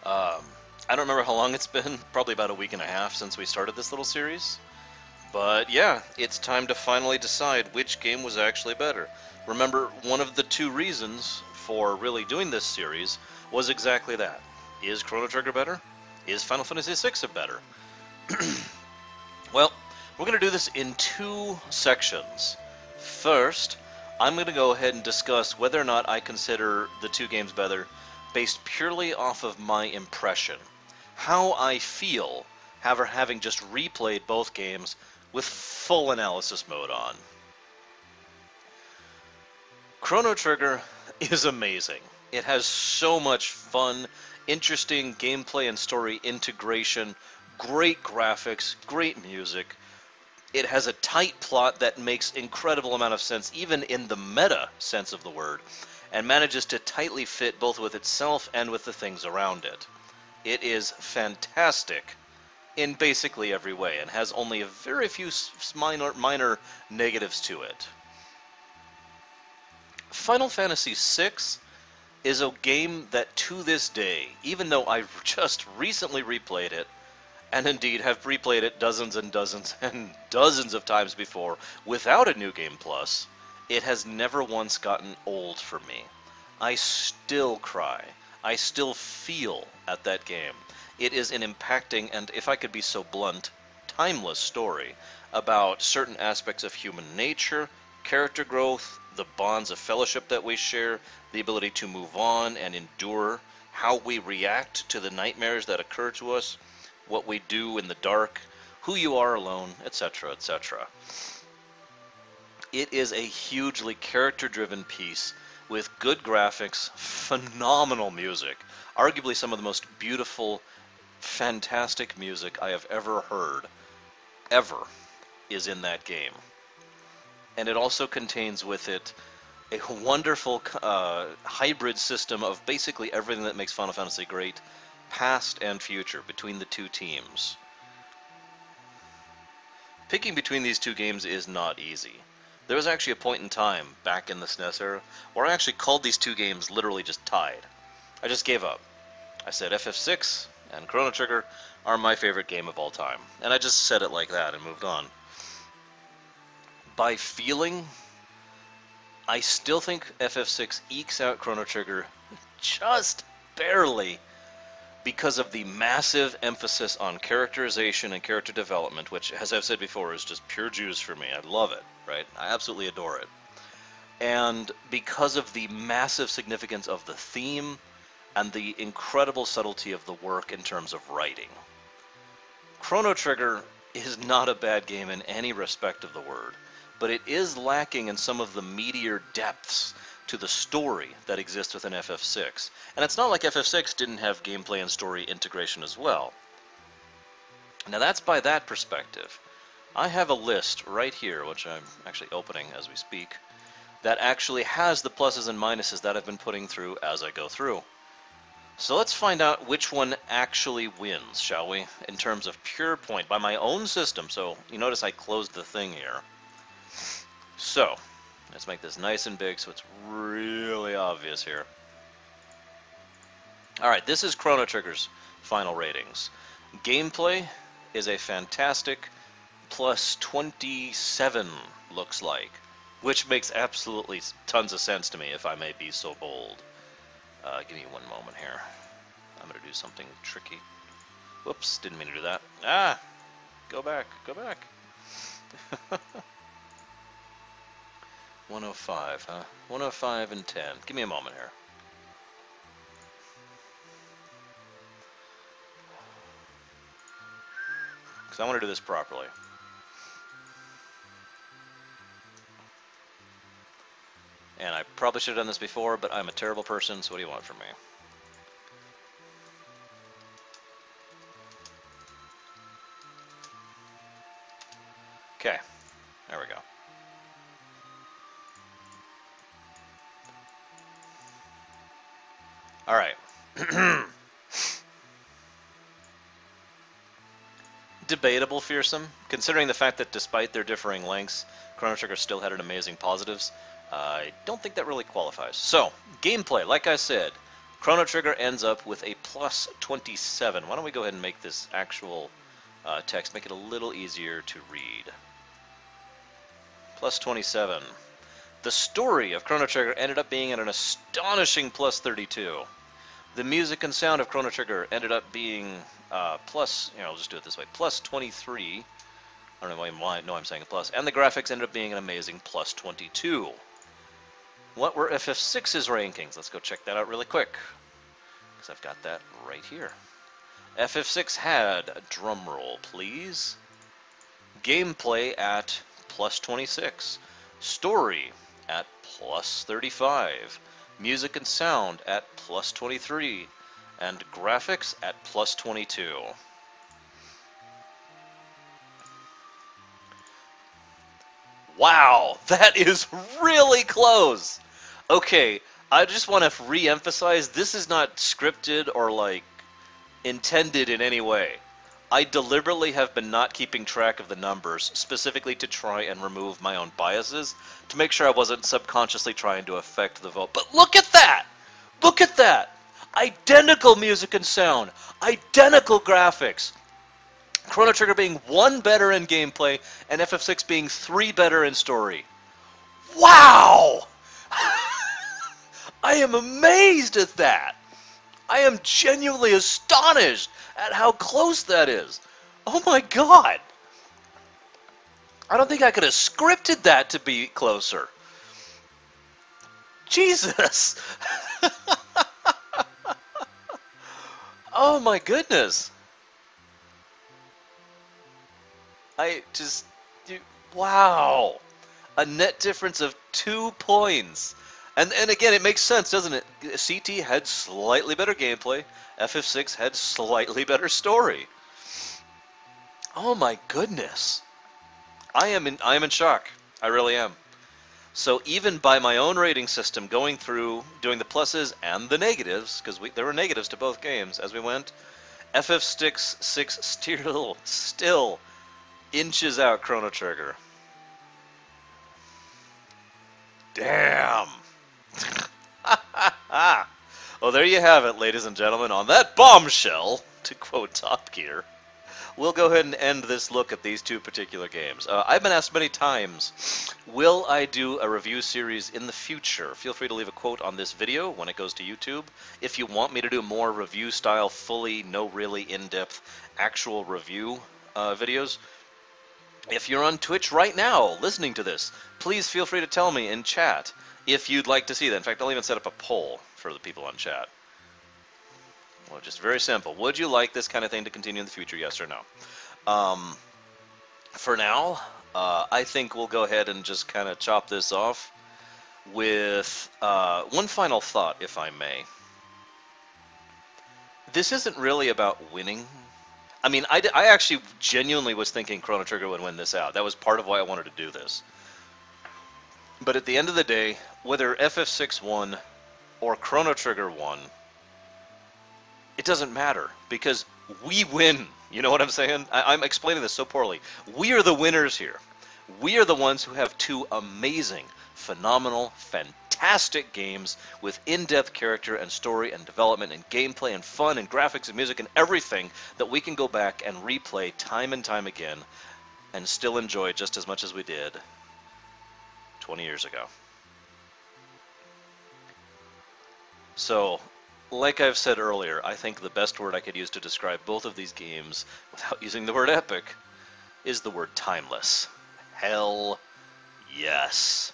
Um, I don't remember how long it's been, probably about a week and a half since we started this little series. But yeah, it's time to finally decide which game was actually better. Remember, one of the two reasons for really doing this series was exactly that. Is Chrono Trigger better? Is Final Fantasy VI better? Well, we're going to do this in two sections. First, I'm going to go ahead and discuss whether or not I consider the two games better based purely off of my impression. How I feel having just replayed both games with full analysis mode on. Chrono Trigger is amazing. It has so much fun, interesting gameplay and story integration, great graphics, great music. It has a tight plot that makes incredible amount of sense, even in the meta sense of the word, and manages to tightly fit both with itself and with the things around it. It is fantastic in basically every way, and has only a very few minor negatives to it. Final Fantasy VI is a game that to this day, even though I've just recently replayed it, and indeed have replayed it dozens and dozens and dozens of times before without a New Game Plus, it has never once gotten old for me. I still cry. I still feel at that game. It is an impacting and, if I could be so blunt, timeless story about certain aspects of human nature, character growth, the bonds of fellowship that we share, the ability to move on and endure, how we react to the nightmares that occur to us, what we do in the dark, who you are alone, etc., etc. It is a hugely character-driven piece with good graphics, phenomenal music, arguably some of the most beautiful, fantastic music I have ever heard, ever, is in that game. And it also contains with it a wonderful hybrid system of basically everything that makes Final Fantasy great, past and future, between the two teams. Picking between these two games is not easy. There was actually a point in time, back in the SNES era, where I actually called these two games literally just tied. I just gave up. I said FF6 and Chrono Trigger are my favorite game of all time. And I just said it like that and moved on. By feeling, I still think FF6 ekes out Chrono Trigger just barely because of the massive emphasis on characterization and character development, which, as I've said before, is just pure juice for me. I love it, right? I absolutely adore it. And because of the massive significance of the theme and the incredible subtlety of the work in terms of writing. Chrono Trigger is not a bad game in any respect of the word, but it is lacking in some of the meatier depths to the story that exists within FF6. And it's not like FF6 didn't have gameplay and story integration as well. Now that's by that perspective. I have a list right here, which I'm actually opening as we speak, that actually has the pluses and minuses that I've been putting through as I go through. So let's find out which one actually wins, shall we? In terms of pure point, by my own system. So you notice I closed the thing here. So, let's make this nice and big so it's really obvious here. Alright, this is Chrono Trigger's final ratings. Gameplay is a fantastic plus 27, looks like, which makes absolutely tons of sense to me, if I may be so bold. Give me one moment here. I'm going to do something tricky. Whoops, didn't mean to do that. Ah! Go back, go back. 105, huh? 105 and 10. Give me a moment here. Because I want to do this properly. And I probably should have done this before, but I'm a terrible person, so what do you want from me? Okay, there we go. Alright. Debatable fearsome, considering the fact that despite their differing lengths, Chrono Trigger still had an amazing positives. I don't think that really qualifies. So, gameplay, like I said, Chrono Trigger ends up with a plus 27. Why don't we go ahead and make this actual text, make it a little easier to read. Plus 27. The story of Chrono Trigger ended up being at an astonishing plus 32. The music and sound of Chrono Trigger ended up being plus, I'll just do it this way, plus 23. I don't know why I'm saying a plus. And the graphics ended up being an amazing plus 22. What were FF6's rankings? Let's go check that out really quick, because I've got that right here. FF6 had, drumroll please, gameplay at plus 26, story at plus 35, music and sound at plus 23, and graphics at plus 22. Wow, that is really close. Okay, I just want to re-emphasize, this is not scripted or like intended in any way. I deliberately have been not keeping track of the numbers, specifically to try and remove my own biases, to make sure I wasn't subconsciously trying to affect the vote. But look at that! Look at that! Identical music and sound, identical graphics. Chrono Trigger being 1 better in gameplay, and FF6 being 3 better in story. Wow! I am amazed at that! I am genuinely astonished at how close that is. Oh my god! I don't think I could have scripted that to be closer. Jesus! Oh my goodness! Wow! A net difference of 2 points. And again, it makes sense, doesn't it? CT had slightly better gameplay. FF6 had slightly better story. Oh my goodness! I am in shock. I really am. So even by my own rating system, going through, doing the pluses and the negatives, because there were negatives to both games as we went, FF6 still inches out Chrono Trigger. Damn! Well, there you have it, ladies and gentlemen. On that bombshell, to quote Top Gear, we'll go ahead and end this look at these two particular games. I've been asked many times, will I do a review series in the future? Feel free to leave a quote on this video when it goes to YouTube. If you want me to do more review-style, fully, no really in-depth, actual review videos, if you're on Twitch right now listening to this, please feel free to tell me in chat if you'd like to see that. In fact, I'll even set up a poll for the people on chat. Well, just very simple. Would you like this kind of thing to continue in the future, yes or no? For now, I think we'll go ahead and just kind of chop this off with one final thought, if I may. This isn't really about winning. I mean, I actually genuinely was thinking Chrono Trigger would win this out. That was part of why I wanted to do this. But at the end of the day, whether FF6 won or Chrono Trigger won, it doesn't matter, because we win. You know what I'm saying? I'm explaining this so poorly. We are the winners here. We are the ones who have two amazing, phenomenal, fantastic games with in-depth character and story and development and gameplay and fun and graphics and music and everything that we can go back and replay time and time again and still enjoy just as much as we did 20 years ago. So, like I've said earlier, I think the best word I could use to describe both of these games without using the word epic is the word timeless. Hell yes.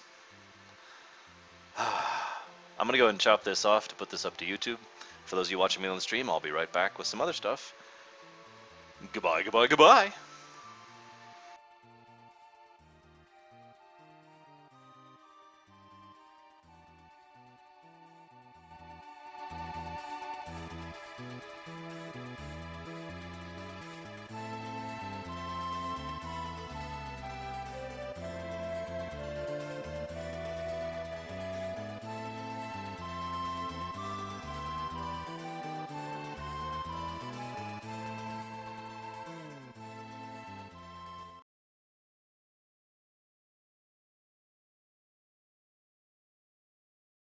I'm going to go ahead and chop this off to put this up to YouTube. For those of you watching me on the stream, I'll be right back with some other stuff. Goodbye, goodbye, goodbye.